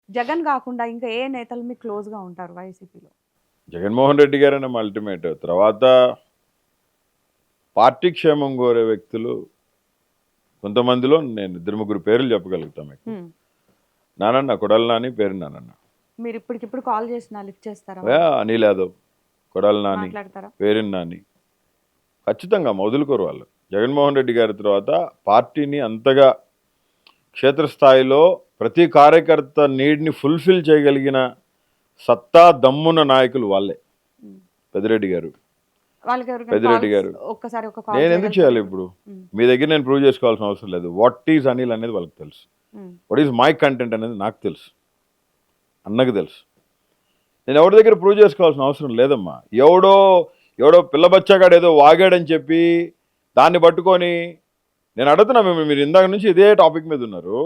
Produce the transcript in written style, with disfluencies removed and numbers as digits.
జగన్ కాకుండా ఇంకా ఏ నేతలు మీకు క్లోజ్‌గా ఉంటారు వైసీపీలో? జగన్మోహన్ రెడ్డి గారైనా అల్టిమేట్. తర్వాత పార్టీ క్షేమం కోరే వ్యక్తులు కొంతమందిలో నేను ఇద్దరు ముగ్గురు పేర్లు చెప్పగలుగుతాను మీకు. హ్మ్. నానన్న, కొడాల నాని, పేరు నానన్న. మీరు ఇప్పటికిప్పుడు కాల్ చేసినా లిఫ్ట్ చేస్తారా? అనిల్ యాదవ్, కొడాల నాని, మాట్లాడతారా? పేరు నాని ఖచ్చితంగా వదులుకోరు వాళ్ళు. జగన్మోహన్ రెడ్డి గారి తర్వాత పార్టీని అంతగా క్షేత్రస్థాయిలో ప్రతి కార్యకర్త నీడ్ని ఫుల్ఫిల్ చేయగలిగిన సత్తా దమ్మున్న నాయకులు వాళ్ళే. హ్మ్. పెద్దిరెడ్డి గారు, వాళ్ళకి ఎవరికైనా పెద్దిరెడ్డి కాల్స్ గారు. ఒక్కసారి ఒక కాల్ నేను ఎందుకు చేయాలి చేయగలుగుతారా? ఇప్పుడు? హ్మ్. మీ దగ్గర నేను ప్రూవ్ చేసుకోవాల్సిన అవసరం లేదు. వాట్ ఈజ్ అనిల్ అనేది వాళ్ళకి తెలుసు. హ్మ్. వాట్ ఈజ్ మై కంటెంట్ అనేది నాకు తెలుసు, అన్నకు తెలుసు. నేను ఎవరి దగ్గర ప్రూవ్ చేసుకోవాల్సిన అవసరం లేదమ్మా. ఎవడో ఎవడో పిల్ల బచ్చాగాడు ఏదో వాగాడని చెప్పి దాన్ని పట్టుకొని నేను అడుగుతున్నా. మీరు ఇందాక నుంచి ఇదే టాపిక్ మీద ఉన్నారు.